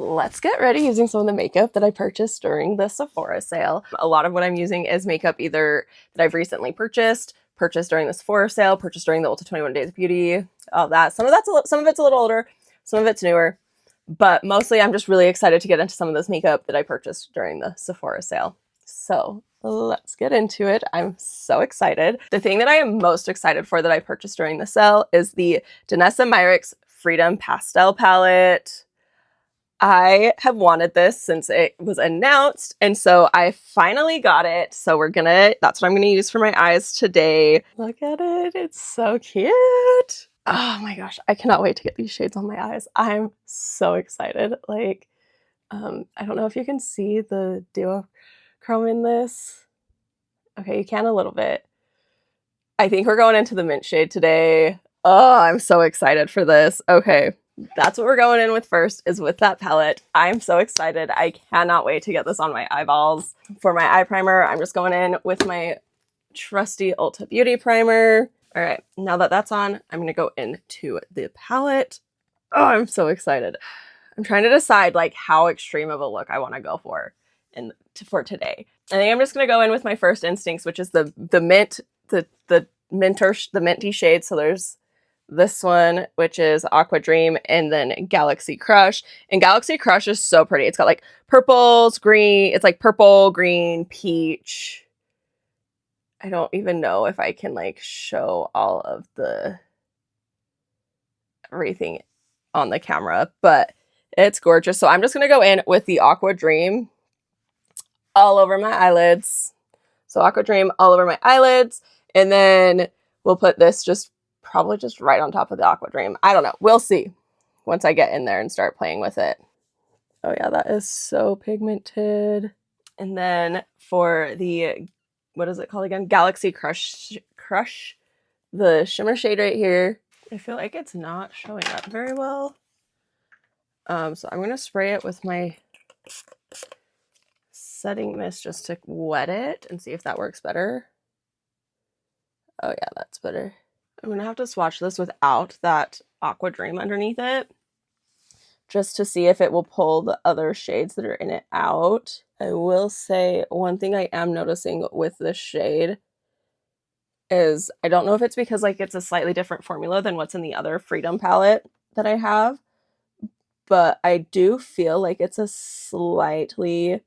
let's get ready using some of the makeup that I purchased during the Sephora sale. A lot of what I'm using is makeup either that I've recently purchased during the Sephora sale, purchased during the Ulta 21 Days of Beauty, all that. Some of it's a little older, some of it's newer, but mostly I'm just really excited to get into some of this makeup that I purchased during the Sephora sale. So let's get into it. I'm so excited. The thing that I am most excited for that I purchased during the sale is the Danessa Myricks Freedom Pastel Palette. I have wanted this since it was announced, and so I finally got it. So that's what I'm gonna use for my eyes today. Look at it, it's so cute. Oh my gosh, I cannot wait to get these shades on my eyes. I'm so excited. Like, I don't know if you can see the duochrome in this. Okay, you can a little bit. I think we're going into the mint shade today. Oh, I'm so excited for this. Okay. That's what we're going in with first, is with that palette. I'm so excited. I cannot wait to get this on my eyeballs. For my eye primer, I'm just going in with my trusty Ulta Beauty primer. All right, now that that's on, I'm going to go into the palette. Oh, I'm so excited. I'm trying to decide like how extreme of a look I want to go for for today. I think I'm just going to go in with my first instincts, which is the mint, the minty shade. So there's this one, which is Aqua Dream, and then Galaxy Crush. And Galaxy Crush is so pretty. It's got like purples, green. It's like purple, green, peach. I don't even know if I can like show all of everything on the camera, but it's gorgeous. So I'm just going to go in with the Aqua Dream all over my eyelids. So Aqua Dream all over my eyelids. And then we'll put this probably just right on top of the Aqua Dream. I don't know. We'll see once I get in there and start playing with it. Oh yeah, that is so pigmented. And then for the, what is it called again? Galaxy Crush, the shimmer shade right here. I feel like it's not showing up very well. So I'm going to spray it with my setting mist just to wet it and see if that works better. Oh yeah, that's better. I'm going to have to swatch this without that Aqua Dream underneath it, just to see if it will pull the other shades that are in it out. I will say one thing I am noticing with this shade is, I don't know if it's because like it's a slightly different formula than what's in the other Freedom palette that I have, but I do feel like it's a slightly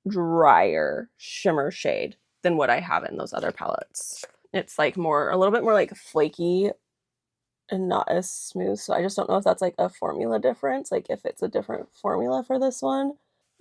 drier shimmer shade than what I have in those other palettes. It's like a little bit more like flaky and not as smooth. So I just don't know if that's like a formula difference, like if it's a different formula for this one.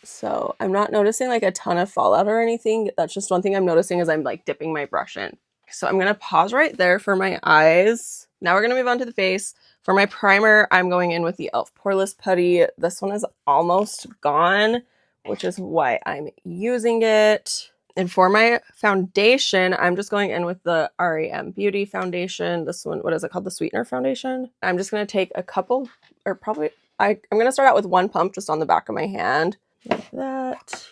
So I'm not noticing like a ton of fallout or anything. That's just one thing I'm noticing as I'm like dipping my brush in. So I'm going to pause right there for my eyes. Now we're going to move on to the face. For my primer, I'm going in with the e.l.f. Poreless Putty. This one is almost gone, which is why I'm using it. And for my foundation, I'm just going in with the REM Beauty foundation. This one, what is it called? The Sweetener foundation. I'm just going to take a couple, or probably, I'm going to start out with one pump just on the back of my hand, like that.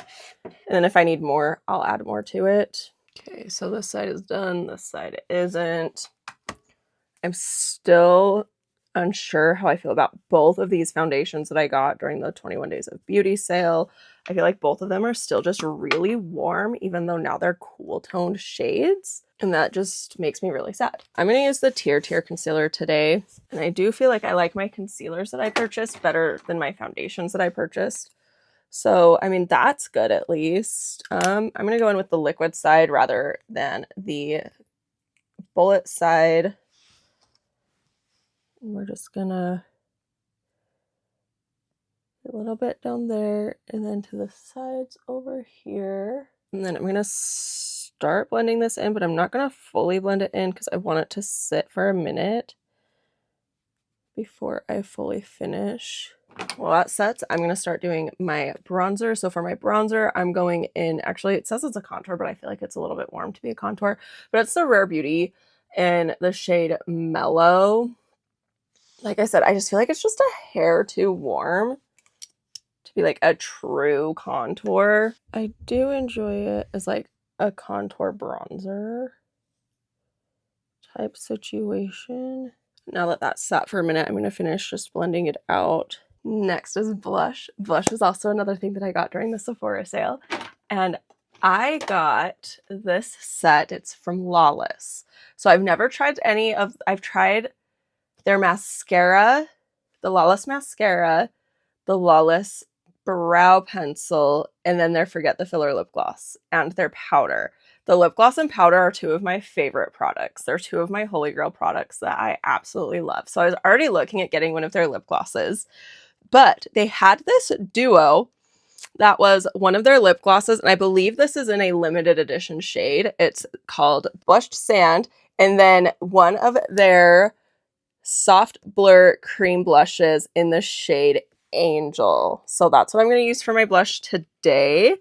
And then if I need more, I'll add more to it. Okay, so this side is done. This side isn't. I'm still unsure how I feel about both of these foundations that I got during the 21 Days of Beauty sale. I feel like both of them are still just really warm, even though now they're cool toned shades. And that just makes me really sad. I'm going to use the Tear concealer today. And I do feel like I like my concealers that I purchased better than my foundations that I purchased. So, I mean, that's good at least. I'm going to go in with the liquid side rather than the bullet side. We're just gonna a little bit down there and then to the sides over here. And then I'm gonna start blending this in, but I'm not gonna fully blend it in because I want it to sit for a minute before I fully finish. While that sets, I'm gonna start doing my bronzer. So for my bronzer, I'm going in, actually it says it's a contour, but I feel like it's a little bit warm to be a contour, but it's the Rare Beauty in the shade Mellow. Like I said, I just feel like it's just a hair too warm to be like a true contour. I do enjoy it as like a contour bronzer type situation. Now that that's sat for a minute, I'm going to finish just blending it out. Next is blush. Blush is also another thing that I got during the Sephora sale. And I got this set. It's from Lawless. So I've never tried I've tried their mascara, the Lawless mascara, the Lawless brow pencil, and then their Forget the Filler lip gloss and their powder. The lip gloss and powder are two of my favorite products. They're two of my holy grail products that I absolutely love. So I was already looking at getting one of their lip glosses, but they had this duo that was one of their lip glosses, and I believe this is in a limited edition shade. It's called Blushed Sand, and then one of their soft blur cream blushes in the shade Angel. So that's what I'm going to use for my blush today.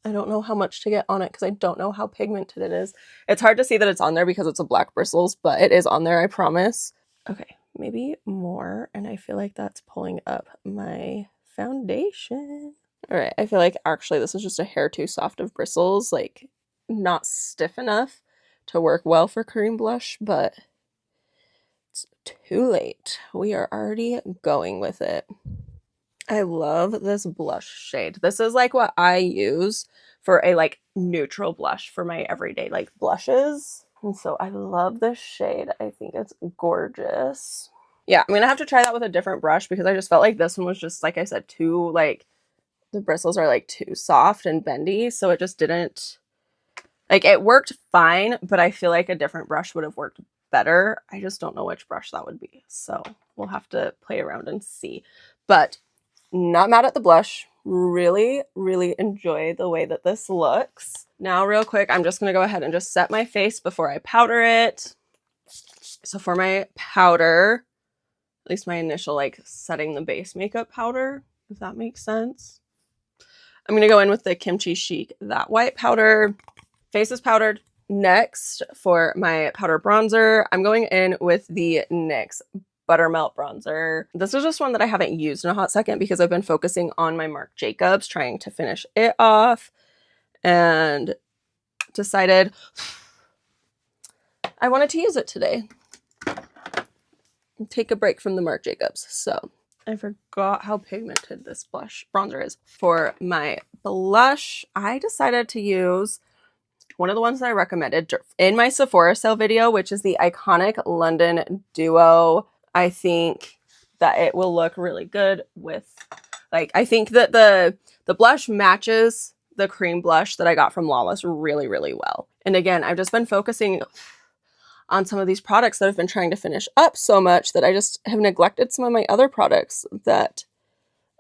I don't know how much to get on it because I don't know how pigmented it is. It's hard to see that it's on there because it's a black bristles, but it is on there, I promise. Okay, maybe more, and I feel like that's pulling up my foundation. All right, I feel like actually this is just a hair too soft of bristles, like not stiff enough to work well for cream blush, but it's too late. We are already going with it. I love this blush shade. This is like what I use for a like neutral blush for my everyday like blushes. And so I love this shade. I think it's gorgeous. Yeah, I'm gonna have to try that with a different brush because I just felt like this one was just, like I said, too like, the bristles are like too soft and bendy. So it just didn't, like, it worked fine, but I feel like a different brush would have worked better. I just don't know which brush that would be. So we'll have to play around and see. But not mad at the blush. Really, really enjoy the way that this looks. Now, real quick, I'm just going to go ahead and just set my face before I powder it. So for my powder, at least my initial, like, setting the base makeup powder, if that makes sense. I'm going to go in with the Kimchi Chic, that white powder. Face is powdered. Next, for my powder bronzer, I'm going in with the NYX Buttermelt bronzer. This is just one that I haven't used in a hot second because I've been focusing on my Marc Jacobs, trying to finish it off, and decided I wanted to use it today. Take a break from the Marc Jacobs. So I forgot how pigmented this bronzer is. For my blush, I decided to use one of the ones that I recommended in my Sephora sale video, which is the Iconic London Duo. I think that it will look really good with, like, I think that the blush matches the cream blush that I got from Lawless really, really well. And again, I've just been focusing on some of these products that I've been trying to finish up so much that I just have neglected some of my other products that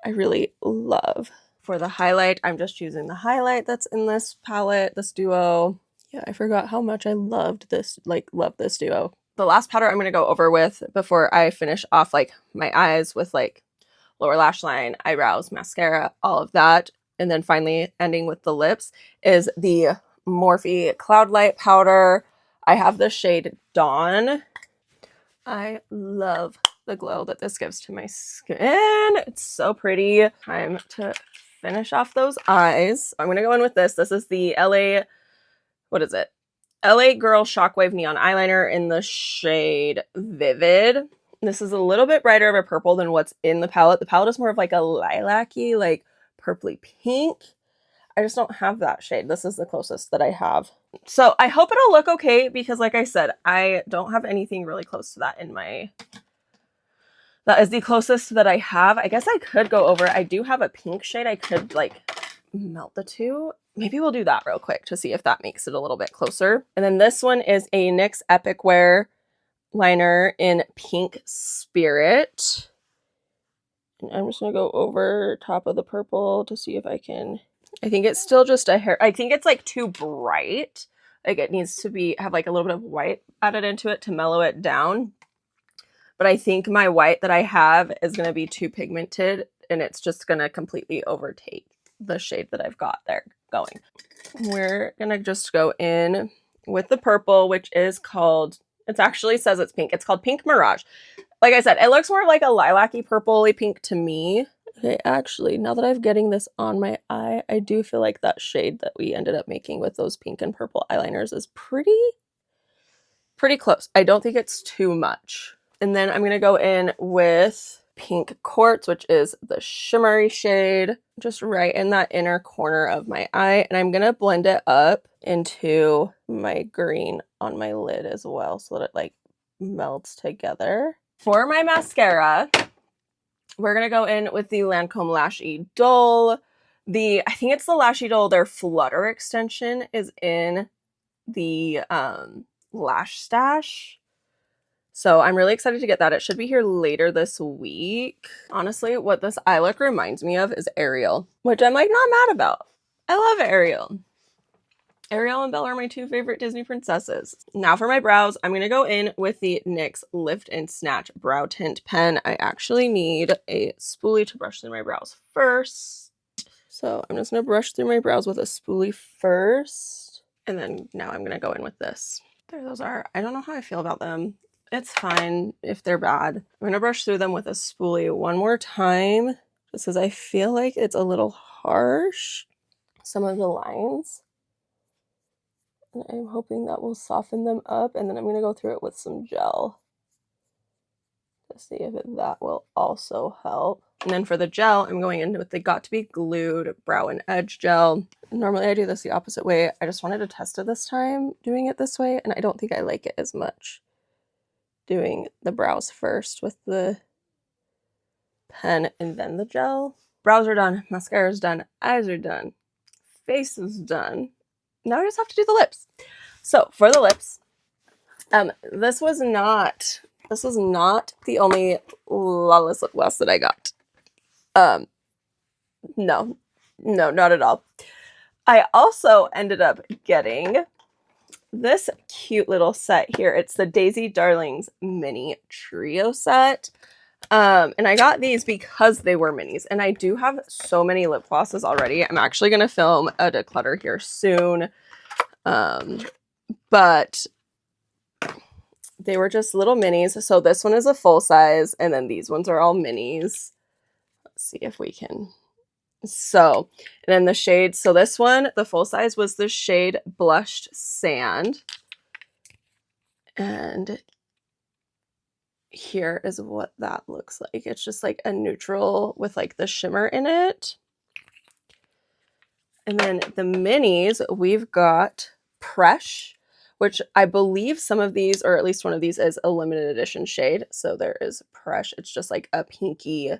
I really love. For the highlight, I'm just using the highlight that's in this palette, this duo. Yeah, I forgot how much I loved this, like, love this duo. The last powder I'm going to go over with before I finish off, like, my eyes with, like, lower lash line, eyebrows, mascara, all of that, and then finally ending with the lips, is the Morphe Cloud Light powder. I have the shade Dawn. I love the glow that this gives to my skin. It's so pretty. Time to finish off those eyes. I'm going to go in with this. This is the LA, what is it? LA Girl Shockwave Neon Eyeliner in the shade Vivid. This is a little bit brighter of a purple than what's in the palette. The palette is more of like a lilac-y, like purpley pink. I just don't have that shade. This is the closest that I have. So I hope it'll look okay because, like I said, I don't have anything really close to that in my... That is the closest that I have. I guess I could go over... I do have a pink shade. I could, like, melt the two. Maybe we'll do that real quick to see if that makes it a little bit closer. And then this one is a NYX Epic Wear liner in Pink Spirit. And I'm just going to go over top of the purple to see if I can... I think it's still just a hair... I think it's, like, too bright. Like, it needs to have, like, a little bit of white added into it to mellow it down. But I think my white that I have is going to be too pigmented, and it's just going to completely overtake the shade that I've got there going. We're going to just go in with the purple, which is called... It actually says it's pink. It's called Pink Mirage. Like I said, it looks more like a lilac-y purple-y pink to me. Okay, actually, now that I'm getting this on my eye, I do feel like that shade that we ended up making with those pink and purple eyeliners is pretty close. I don't think it's too much. And then I'm going to go in with Pink Quartz, which is the shimmery shade, just right in that inner corner of my eye. And I'm going to blend it up into my green on my lid as well so that it like melts together. For my mascara, we're going to go in with the Lancome Lash Idole. I think it's the Lash Idole, their Flutter extension is in the Lash Stash. So I'm really excited to get that. It should be here later this week. Honestly, what this eye look reminds me of is Ariel, which I'm like not mad about. I love Ariel. Ariel and Belle are my two favorite Disney princesses. Now for my brows, I'm going to go in with the NYX Lift and Snatch Brow Tint Pen. I actually need a spoolie to brush through my brows first. So I'm just going to brush through my brows with a spoolie first. And then now I'm going to go in with this. There those are. I don't know how I feel about them. It's fine if they're bad. I'm going to brush through them with a spoolie one more time, just because I feel like it's a little harsh, some of the lines. And I'm hoping that will soften them up, and then I'm going to go through it with some gel to see if that will also help. And then for the gel, I'm going in with the Got To Be Glued Brow and Edge Gel. Normally I do this the opposite way. I just wanted to test it this time doing it this way, and I don't think I like it as much. Doing the brows first with the pen and then the gel. Brows are done, mascara is done, eyes are done, face is done. Now I just have to do the lips. So for the lips, this was not the only Lawless lip gloss that I got. No, not at all. I also ended up getting this cute little set here. It's the Daisy Darlings mini trio set. And I got these because they were minis, and I do have so many lip glosses already. I'm actually going to film a declutter here soon. But they were just little minis. So this one is a full size, and then these ones are all minis. Let's see if we can. So, and then the shades. So this one, the full size, was the shade Blushed Sand. And here is what that looks like. It's just like a neutral with like the shimmer in it. And then the minis, we've got Presh, which I believe some of these, or at least one of these, is a limited edition shade. So there is Presh. It's just like a pinky.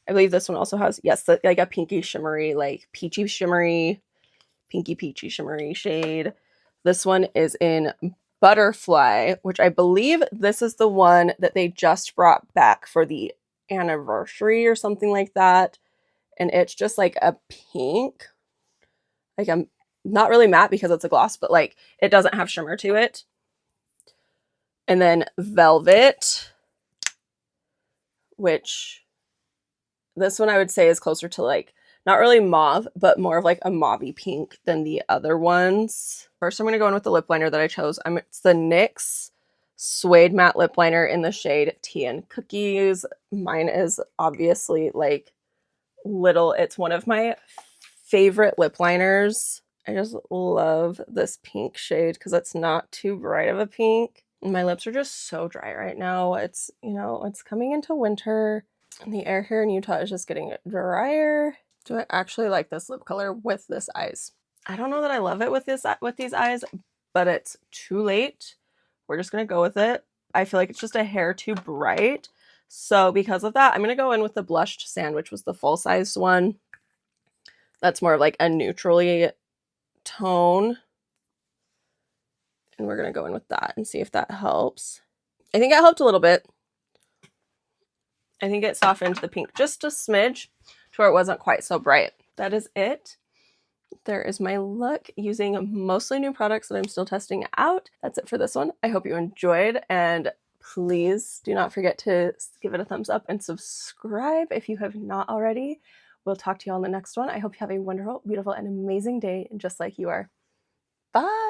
I believe this one also has, yes, like a pinky shimmery, like peachy shimmery, pinky peachy shimmery shade. This one is in Butterfly, which I believe this is the one that they just brought back for the anniversary or something like that. And it's just like a pink, like I'm not really matte because it's a gloss, but like it doesn't have shimmer to it. And then Velvet, which this one I would say is closer to like, not really mauve, but more of like a mauvey pink than the other ones. First, I'm going to go in with the lip liner that I chose. It's the NYX Suede Matte Lip Liner in the shade Tea and Cookies. Mine is obviously like little. It's one of my favorite lip liners. I just love this pink shade because it's not too bright of a pink. And my lips are just so dry right now. It's, you know, it's coming into winter and the air here in Utah is just getting drier. Do I actually like this lip color with this eyes? I don't know that I love it with these eyes, but it's too late. We're just going to go with it. I feel like it's just a hair too bright. So because of that, I'm going to go in with the Blushed Sand, which was the full-size one. That's more of like a neutrally tone. And we're going to go in with that and see if that helps. I think it helped a little bit. I think it softened the pink just a smidge to where it wasn't quite so bright. That is it. There is my look using mostly new products that I'm still testing out. That's it for this one. I hope you enjoyed, and please do not forget to give it a thumbs up and subscribe if you have not already. We'll talk to you on the next one. I hope you have a wonderful, beautiful, and amazing day just like you are. Bye!